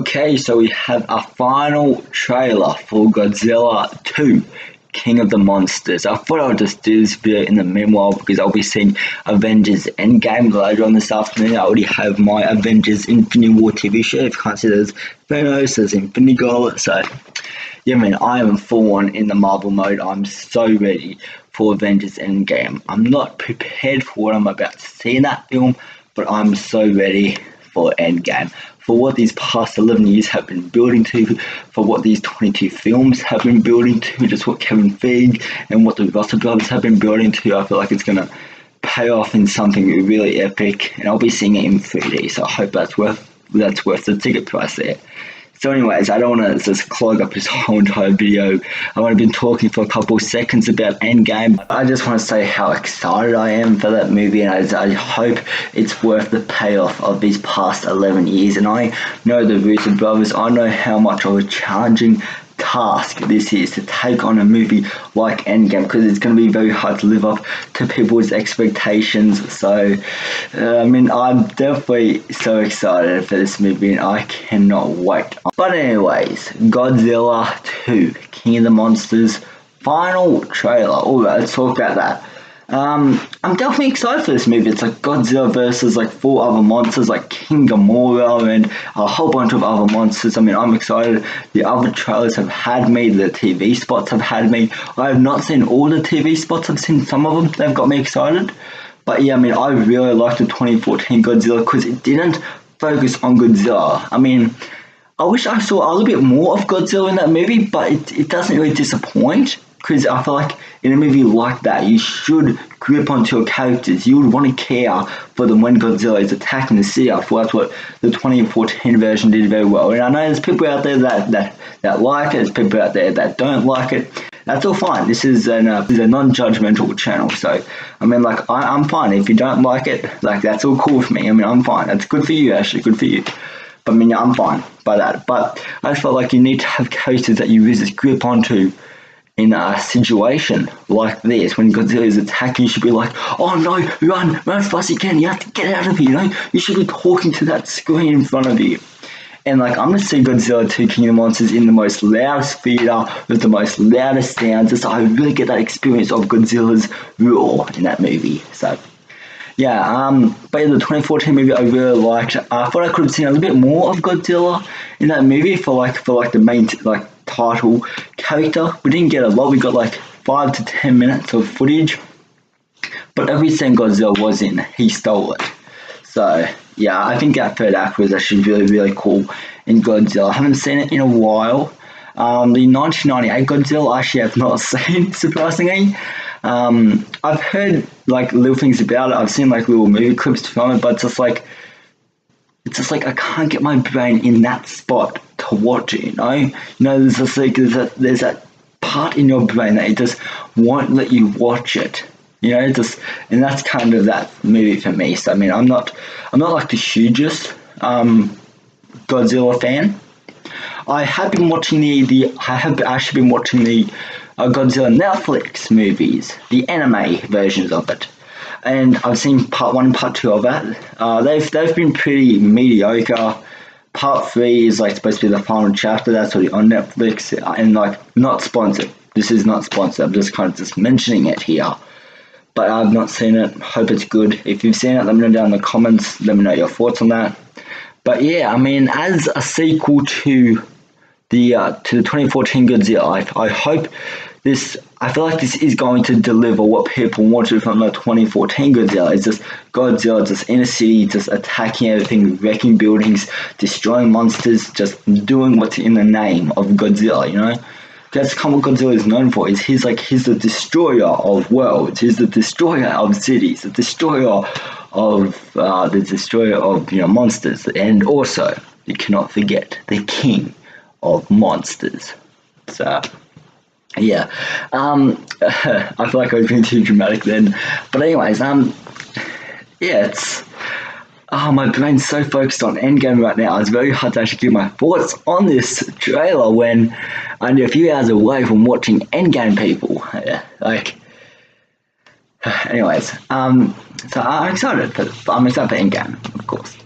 Okay, so we have a final trailer for Godzilla 2, King of the Monsters. I thought I would just do this video in the meanwhile because I'll be seeing Avengers Endgame later on this afternoon. I already have my Avengers Infinity War TV show. If you can't see, there's Thanos, there's Infinity Gauntlet. So, yeah, man, I am full on in the Marvel mode. I'm so ready for Avengers Endgame. I'm not prepared for what I'm about to see in that film, but I'm so ready for Endgame. For what these past 11 years have been building to, for what these 22 films have been building to, just what Kevin Feige and what the Russell brothers have been building to, I feel like it's going to pay off in something really epic, and I'll be seeing it in 3D, so I hope that's worth the ticket price there. So anyways, I don't want to just clog up this whole entire video. I've only been talking for a couple of seconds about Endgame. I just want to say how excited I am for that movie, and I hope it's worth the payoff of these past 11 years. And I know the Russo brothers, I know how much of a challenging task this is to take on a movie like Endgame, because it's going to be very hard to live up to people's expectations. So I'm definitely so excited for this movie, and I cannot wait. But anyways, Godzilla 2, King of the Monsters, final trailer. Alright, let's talk about that. I'm definitely excited for this movie. It's like Godzilla versus like 4 other monsters like King Ghidorah and a whole bunch of other monsters. I mean, I'm excited. The other trailers have had me. The TV spots have had me. I have not seen all the TV spots. I've seen some of them. They've got me excited. But yeah, I mean, I really liked the 2014 Godzilla because it didn't focus on Godzilla. I mean, I wish I saw a little bit more of Godzilla in that movie, but it doesn't really disappoint. Because I feel like in a movie like that, you should grip onto your characters. You would want to care for them when Godzilla is attacking the city. I feel that's what the 2014 version did very well. And I know there's people out there that like it. There's people out there that don't like it. That's all fine. This is a non-judgmental channel. So, I mean, like, I'm fine. If you don't like it, like, that's all cool for me. I mean, I'm fine. That's good for you, actually. Good for you. But, I mean, yeah, I'm fine by that. But I just felt like you need to have characters that you really just grip onto. In a situation like this, when Godzilla is attacking, you should be like, oh no, run as fast as you can, you have to get out of here, you know? You should be talking to that screen in front of you. And like, I'm going to see Godzilla 2 King of the Monsters in the most loudest theater, with the most loudest sounds, so I really get that experience of Godzilla's roar in that movie. So, yeah, but in the 2014 movie, I really liked. I thought I could have seen a little bit more of Godzilla in that movie for the main title character. We didn't get a lot. We got like 5 to 10 minutes of footage, but every scene Godzilla was in, he stole it. So yeah, I think that third act was actually really, really cool in Godzilla. I haven't seen it in a while. The 1998 Godzilla I actually have not seen, surprisingly. I've heard like little things about it. I've seen like little movie clips from it, but it's just like I can't get my brain in that spot to watch it. You know, there's just like there's that part in your brain that it just won't let you watch it. You know, and that's kind of that movie for me. So I mean, I'm not like the hugest Godzilla fan. I have been watching I have actually been watching the Godzilla Netflix movies, the anime versions of it, and I've seen part 1 and part 2 of that. They've been pretty mediocre. Part 3 is like supposed to be the final chapter. That's already on Netflix, and like, not sponsored. This is not sponsored. I'm just kind of just mentioning it here. But I've not seen it. Hope it's good. If you've seen it, let me know down in the comments. Let me know your thoughts on that. But yeah, I mean, as a sequel to the 2014 Godzilla, I hope this. I feel like this is going to deliver what people wanted from the 2014 Godzilla. It's just Godzilla just in a city, just attacking everything, wrecking buildings, destroying monsters, just doing what's in the name of Godzilla. You know, that's kind of what Godzilla is known for. He's the destroyer of worlds. He's the destroyer of cities. The destroyer of monsters, and also you cannot forget the king of monsters. So yeah, I feel like I was being too dramatic then, but anyways, yeah, it's my brain's so focused on Endgame right now. It's very hard to actually give my thoughts on this trailer when I'm a few hours away from watching Endgame, people. Yeah, like, anyways, so I'm excited for Endgame, of course.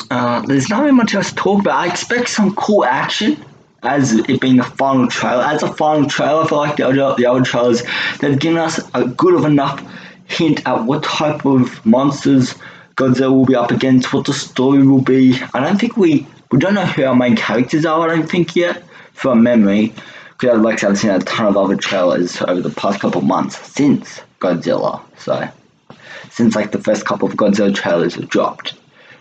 there's not really much else to talk about. I expect some cool action as it being a final trailer. As a final trailer, I feel like the other trailers, they've given us a good of enough hint at what type of monsters Godzilla will be up against, what the story will be. I don't think we don't know who our main characters are, I don't think yet, from memory. Because like I've seen a ton of other trailers over the past couple of months since Godzilla. So, since like the first couple of Godzilla trailers were dropped.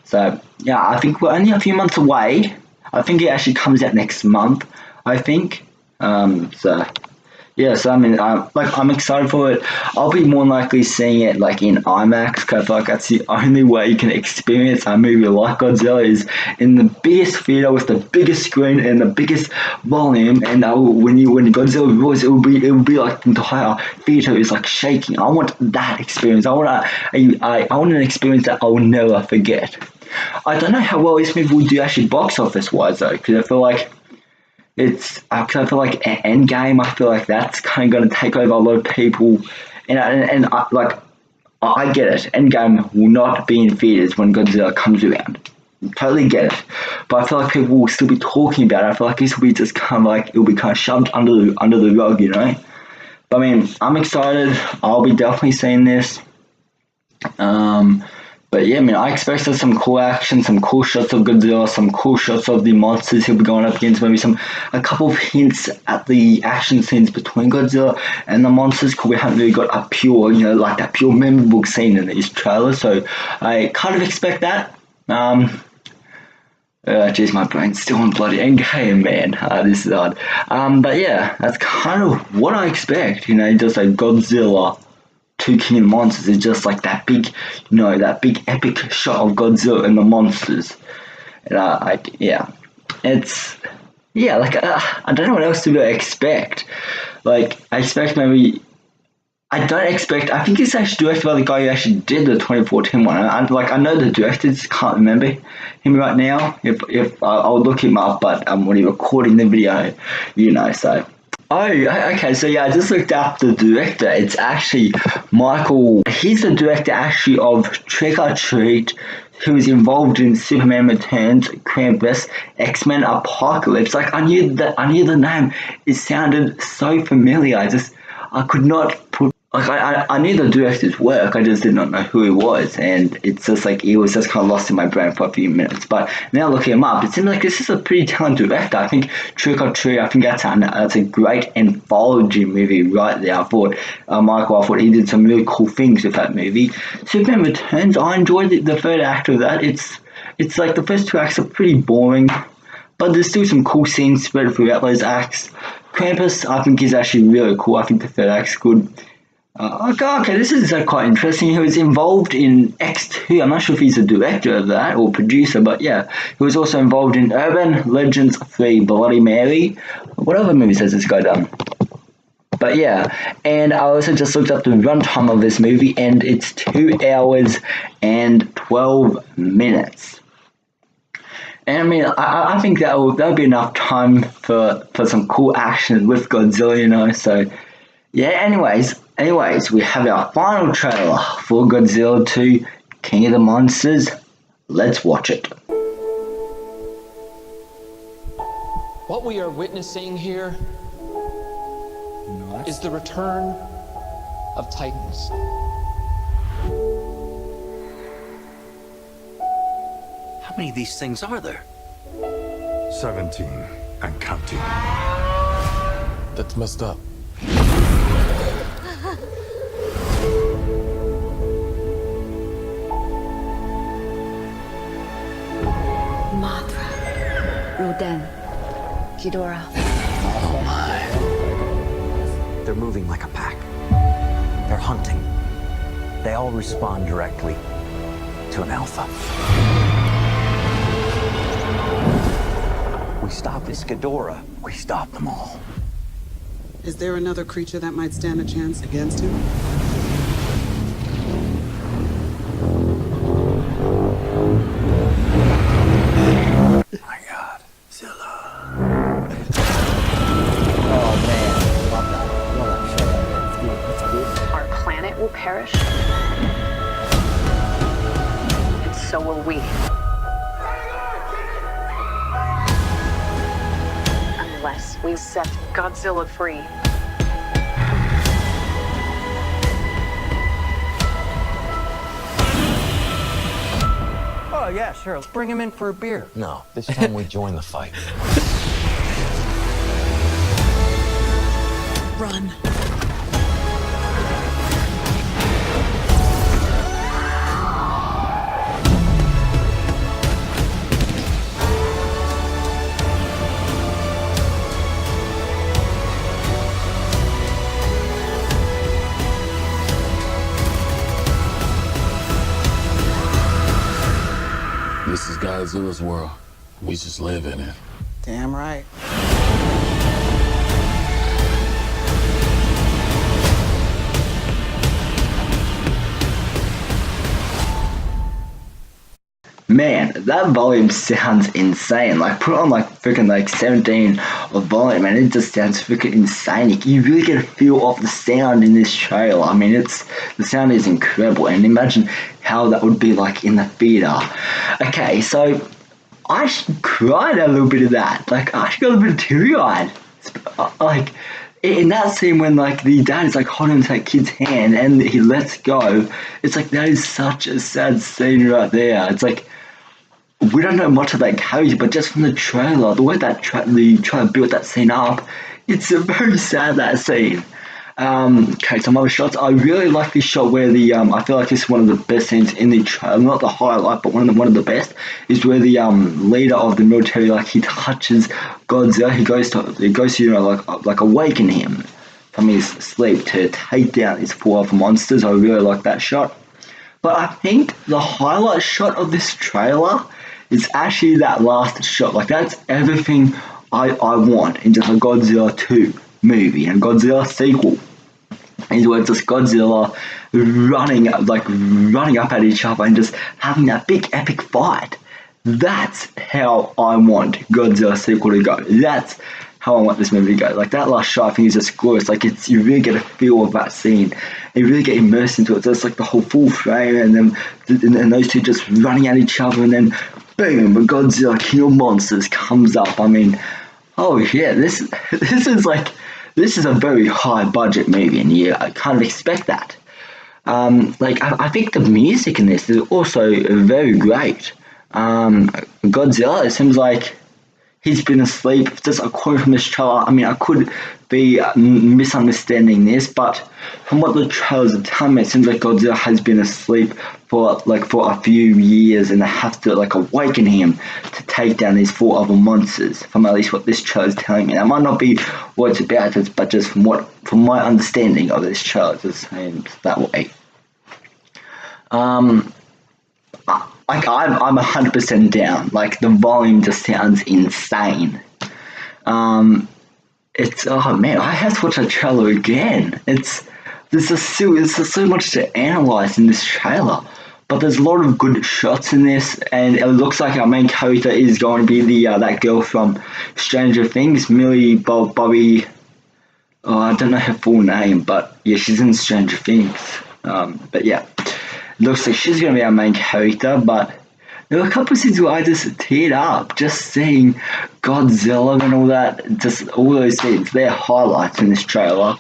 So, yeah, I think we're only a few months away. I think it actually comes out next month, I think. So I mean, I'm excited for it. I'll be more likely seeing it like in IMAX, because I feel like that's the only way you can experience a movie like Godzilla is in the biggest theater with the biggest screen and the biggest volume. And when Godzilla roars, it will be like the entire theater is like shaking. I want that experience. I want an experience that I will never forget. I don't know how well this movie will do actually box office wise though, because I feel like Endgame, I feel like that's kind of going to take over a lot of people, and I get it. Endgame will not be in theaters when Godzilla comes around. Totally get it, but I feel like people will still be talking about it. I feel like this will be just kind of like it'll be kind of shoved under the rug, you know. But I mean, I'm excited. I'll be definitely seeing this. But yeah, I mean, I expect some cool action, some cool shots of Godzilla, some cool shots of the monsters he'll be going up against, maybe a couple of hints at the action scenes between Godzilla and the monsters, because we haven't really got a pure, like that pure memorable scene in these trailers, so I kind of expect that. Jeez, my brain's still on bloody Endgame, man. This is hard. But yeah, that's kind of what I expect, just like Godzilla to King of the Monsters is just like that big, that big epic shot of Godzilla and the monsters. And I don't know what else to expect. Like, I expect maybe, I think it's actually directed by the guy who actually did the 2014 one. I know the director, just can't remember him right now. If I'll look him up, but I'm already recording the video, so. Oh, okay, so yeah, I just looked up the director. It's actually Michael. He's the director actually of Trick or Treat, who was involved in Superman Returns, Krampus, X-Men Apocalypse. Like, I knew the name. It sounded so familiar. I could not put, like, I knew the director's work, I just did not know who he was, and it's just like, he was just kind of lost in my brain for a few minutes. But now looking him up, it seems like this is a pretty talented director. I think Trick or Treat, I think that's a great anthology movie right there. I thought he did some really cool things with that movie. Superman Returns, I enjoyed the third act of that. It's like the first two acts are pretty boring, but there's still some cool scenes spread throughout those acts. Krampus, I think, is actually really cool. I think the third act's good. Okay, this is quite interesting. He was involved in X2. I'm not sure if he's a director of that or producer, but yeah, he was also involved in Urban Legends 3, Bloody Mary. What other movies has this guy done? But yeah, and I also just looked up the runtime of this movie, and it's 2 hours and 12 minutes. And I mean, I think that'll be enough time for some cool action with Godzilla, so yeah, anyways, we have our final trailer for Godzilla 2 King of the Monsters. Let's watch it. What we are witnessing here is the return of Titans. How many of these things are there? 17 and counting. That's messed up. Mothra, Rodan, Ghidorah. Oh my. They're moving like a pack. They're hunting. They all respond directly to an alpha. We stop this Ghidorah. We stop them all. Is there another creature that might stand a chance against him? My God, Zilla. Oh man, love that show. It's good. Our planet will perish, and so will we. ruthless. We set Godzilla free. Oh, yeah, sure. Let's bring him in for a beer. No, this time we join the fight. Run. This is Godzilla's world. We just live in it. Damn right. Man, that volume sounds insane. Like, put on like freaking like 17 of volume, and it just sounds freaking insane. You really get a feel of the sound in this trailer. I mean, the sound is incredible, and imagine how that would be like in the theater. Okay, so I actually cried a little bit of that. Like, I actually got a bit of teary-eyed. Like, in that scene when like the dad is like holding that kid's hand and he lets go, it's like that is such a sad scene right there. It's like, we don't know much of that character, but just from the trailer, the way that the trailer built that scene up, it's a very sad, that scene. Okay, some other shots. I really like this shot where the I feel like this is one of the best scenes in the trailer, not the highlight, but one of the best, is where the leader of the military, like, he touches Godzilla. He goes to you know, like awaken him from his sleep to take down these four other monsters. I really like that shot. But I think the highlight shot of this trailer is actually that last shot. Like, that's everything I want in just a Godzilla 2 movie and Godzilla sequel. Is where it's just Godzilla running up at each other and just having that big epic fight. That's how I want Godzilla sequel to go. That's how I want this movie to go. Like, that last shot, I think, is just glorious. Like, you really get a feel of that scene. You really get immersed into it. So it's like the whole full frame, and then those two just running at each other, and then boom, Godzilla King of Monsters comes up. I mean, oh yeah, this is a very high budget movie, and yeah, I kind of expect that. I think the music in this is also very great. Godzilla, it seems like he's been asleep. Just a quote from this trailer. I mean, I could be misunderstanding this, but from what the trailers are telling me, it seems like Godzilla has been asleep for a few years, and they have to like awaken him to take down these four other monsters. From at least what this trailer is telling me. That might not be what it's about, but just from my understanding of this trailer, it just seems that way. I'm 100% down. Like, the volume just sounds insane. Oh man, I have to watch that trailer again. There's just so much to analyze in this trailer, but there's a lot of good shots in this, and it looks like our main character is going to be that girl from Stranger Things, Millie Bobby. Oh, I don't know her full name, but yeah, she's in Stranger Things. But yeah, it looks like she's going to be our main character, but there were a couple of scenes where I just teared up, just seeing Godzilla and all that, just all those scenes. They're highlights in this trailer.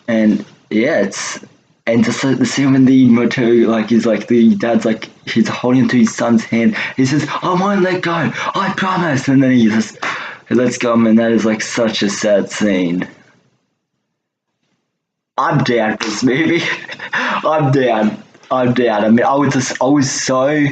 And yeah, and just the scene when the military, like, is like, the dad's like, he's holding onto his son's hand. He says, "I won't let go, I promise," and then he lets go, and that is like such a sad scene. I'm down for this movie. I'm down. I mean, I was so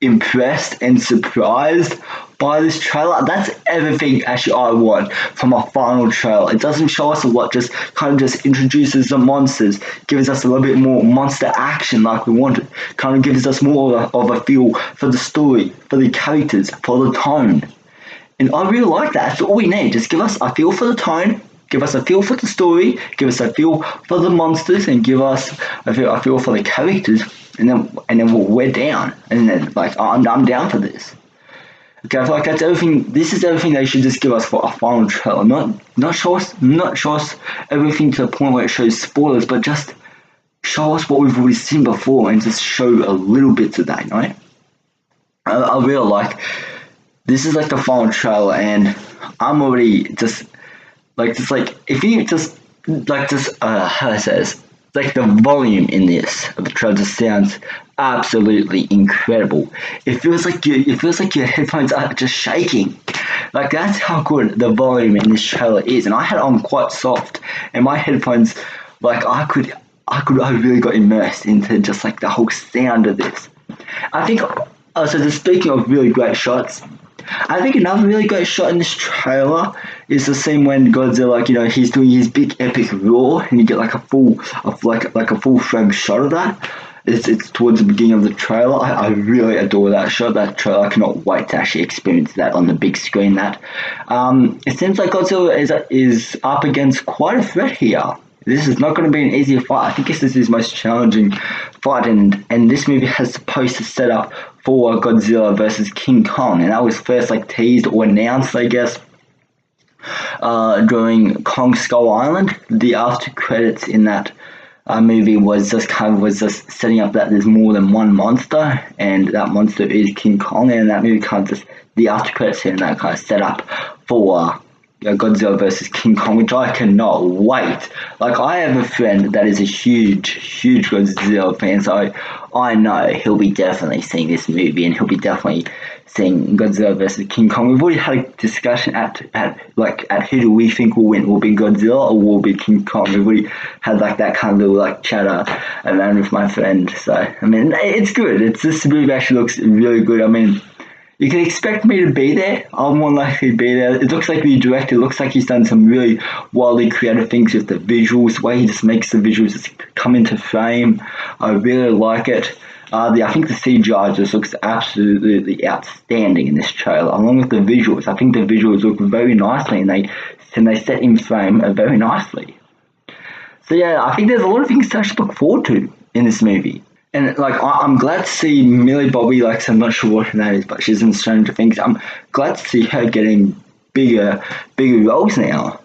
impressed and surprised by this trailer. That's everything actually I want from a final trailer. It doesn't show us a lot, just kind of just introduces the monsters, gives us a little bit more monster action like we wanted, kind of gives us more of a feel for the story, for the characters, for the tone. And I really like that. That's all we need. Just give us a feel for the tone, give us a feel for the story, give us a feel for the monsters, and give us a feel for the characters, and then we're down. And then, like, I'm down for this. Okay, I feel like that's everything. This is everything they should just give us for a final trailer. Not show us everything to the point where it shows spoilers, but just show us what we've already seen before, and just show a little bit of that, right? I really like this is like the final trailer, and I'm already just like if you just how I say this, like the volume in this of the trailer just sounds absolutely incredible. It feels like your headphones are just shaking. Like that's how good the volume in this trailer is. And I had it on quite soft, and my headphones, like I really got immersed into just like the whole sound of this. I think. So just speaking of really great shots, I think another really great shot in this trailer is the scene when Godzilla, like, he's doing his big epic roar, and you get like a full frame shot of that. It's towards the beginning of the trailer. I really adore that shot. That trailer, I cannot wait to actually experience that on the big screen. It seems like Godzilla is up against quite a threat here. This is not going to be an easy fight. I think this is his most challenging fight, and this movie has supposed to set up for Godzilla versus King Kong, and that was first like teased or announced, I guess, during Kong Skull Island. The after credits in that movie was just setting up that there's more than one monster, and that monster is King Kong, and that movie kind of just the after credits scene that kind of set up for Godzilla versus King Kong, which I cannot wait. Like, I have a friend that is a huge Godzilla fan, so I know he'll be definitely seeing this movie, and he'll be definitely seeing Godzilla versus King Kong. We've already had a discussion at who do we think will win? Will be Godzilla or will be King Kong? We've already had like that kind of little like chatter around with my friend. So I mean, it's good. This movie actually looks really good. I mean, you can expect me to be there. I'll more likely be there. It looks like the director looks like he's done some really wildly creative things with the visuals. The way he just makes the visuals just come into frame. I really like it. I think the CGI just looks absolutely outstanding in this trailer, along with the visuals. I think the visuals look very nicely, and they set in frame very nicely. So yeah, I think there's a lot of things to actually look forward to in this movie. And like, I'm glad to see Millie Bobby, like, I'm not sure what her name is, but she's in Stranger Things. I'm glad to see her getting bigger roles now.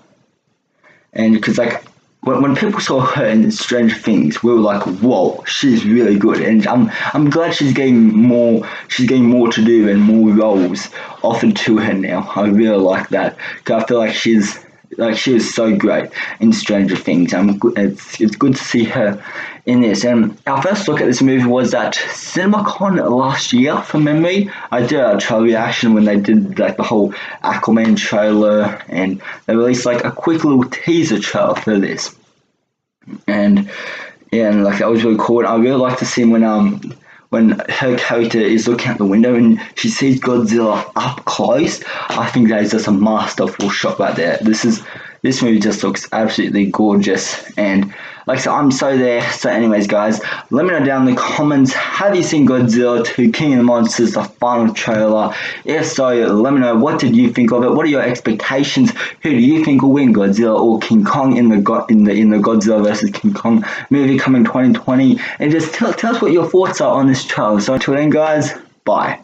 And because like, when people saw her in Stranger Things, we were like, whoa, she's really good. And I'm glad she's getting more to do and more roles offered to her now. I really like that, because I feel like she was so great in Stranger Things. It's good to see her in this. And our first look at this movie was at CinemaCon last year, from memory. I did a trailer reaction when they did like the whole Aquaman trailer, and they released like a quick little teaser trailer for this. And yeah, and like that was really cool. And I really like to see when her character is looking out the window and she sees Godzilla up close. I think that is just a masterful shot right there. This movie just looks absolutely gorgeous, and like I said, I'm so there. So anyways, guys, let me know down in the comments, have you seen Godzilla 2 King of the Monsters, the final trailer? If so, let me know, what did you think of it? What are your expectations? Who do you think will win, Godzilla or King Kong in the Godzilla versus King Kong movie coming 2020? And just tell us what your thoughts are on this trailer. So until then, guys, bye.